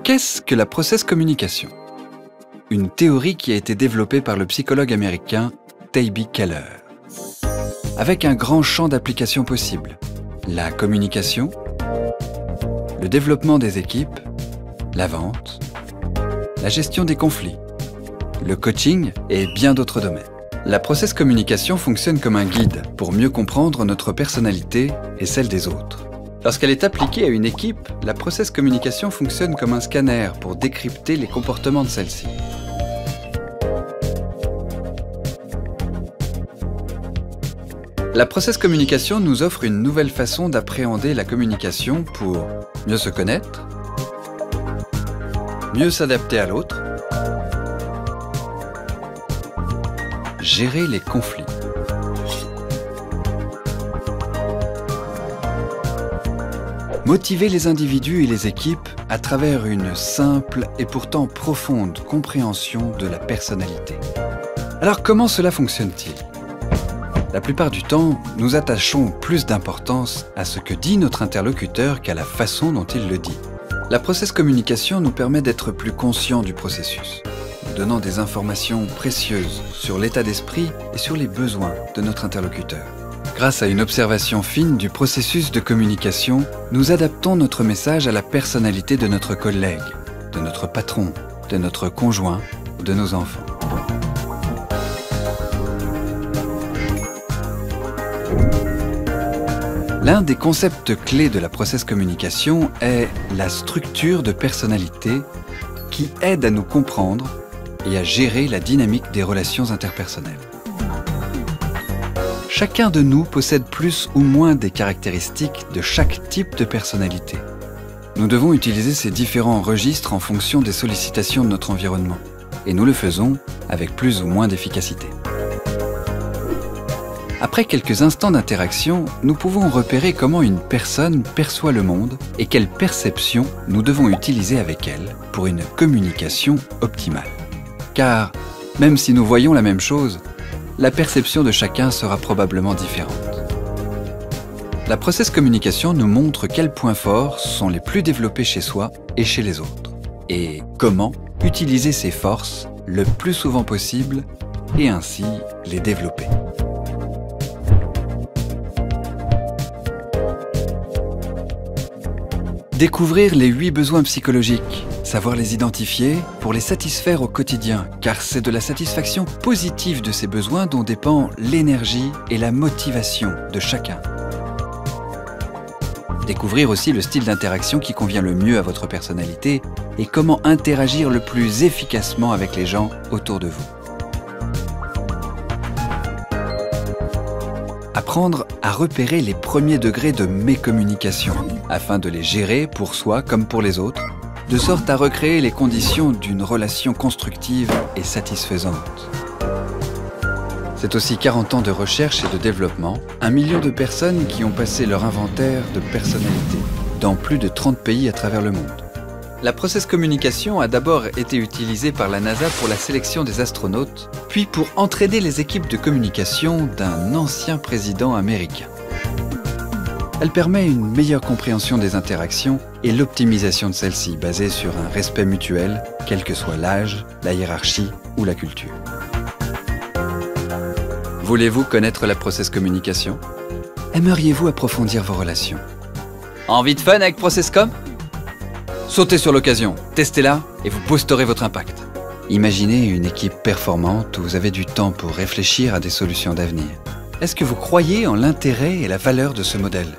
Qu'est-ce que la process communication? Une théorie qui a été développée par le psychologue américain Taibi Keller. Avec un grand champ d'applications possibles. La communication, le développement des équipes, la vente, la gestion des conflits, le coaching et bien d'autres domaines. La process communication fonctionne comme un guide pour mieux comprendre notre personnalité et celle des autres. Lorsqu'elle est appliquée à une équipe, la process communication fonctionne comme un scanner pour décrypter les comportements de celle-ci. La process communication nous offre une nouvelle façon d'appréhender la communication pour mieux se connaître, mieux s'adapter à l'autre, gérer les conflits. Motiver les individus et les équipes à travers une simple et pourtant profonde compréhension de la personnalité. Alors comment cela fonctionne-t-il? La plupart du temps, nous attachons plus d'importance à ce que dit notre interlocuteur qu'à la façon dont il le dit. La process communication nous permet d'être plus conscients du processus, nous donnant des informations précieuses sur l'état d'esprit et sur les besoins de notre interlocuteur. Grâce à une observation fine du processus de communication, nous adaptons notre message à la personnalité de notre collègue, de notre patron, de notre conjoint ou de nos enfants. L'un des concepts clés de la process communication est la structure de personnalité qui aide à nous comprendre et à gérer la dynamique des relations interpersonnelles. Chacun de nous possède plus ou moins des caractéristiques de chaque type de personnalité. Nous devons utiliser ces différents registres en fonction des sollicitations de notre environnement, et nous le faisons avec plus ou moins d'efficacité. Après quelques instants d'interaction, nous pouvons repérer comment une personne perçoit le monde et quelle perception nous devons utiliser avec elle pour une communication optimale. Car, même si nous voyons la même chose, la perception de chacun sera probablement différente. La process communication nous montre quels points forts sont les plus développés chez soi et chez les autres, et comment utiliser ces forces le plus souvent possible et ainsi les développer. Découvrir les 8 besoins psychologiques, savoir les identifier pour les satisfaire au quotidien, car c'est de la satisfaction positive de ces besoins dont dépend l'énergie et la motivation de chacun. Découvrir aussi le style d'interaction qui convient le mieux à votre personnalité et comment interagir le plus efficacement avec les gens autour de vous. Apprendre à repérer les premiers degrés de mécommunication afin de les gérer pour soi comme pour les autres, de sorte à recréer les conditions d'une relation constructive et satisfaisante. C'est aussi 40 ans de recherche et de développement, 1 million de personnes qui ont passé leur inventaire de personnalités dans plus de 30 pays à travers le monde. La process communication a d'abord été utilisée par la NASA pour la sélection des astronautes, puis pour entraîner les équipes de communication d'un ancien président américain. Elle permet une meilleure compréhension des interactions et l'optimisation de celles-ci, basée sur un respect mutuel, quel que soit l'âge, la hiérarchie ou la culture. Voulez-vous connaître la process communication? Aimeriez-vous approfondir vos relations? Envie de fun avec ProcessCom? Sautez sur l'occasion, testez-la et vous boosterez votre impact. Imaginez une équipe performante où vous avez du temps pour réfléchir à des solutions d'avenir. Est-ce que vous croyez en l'intérêt et la valeur de ce modèle?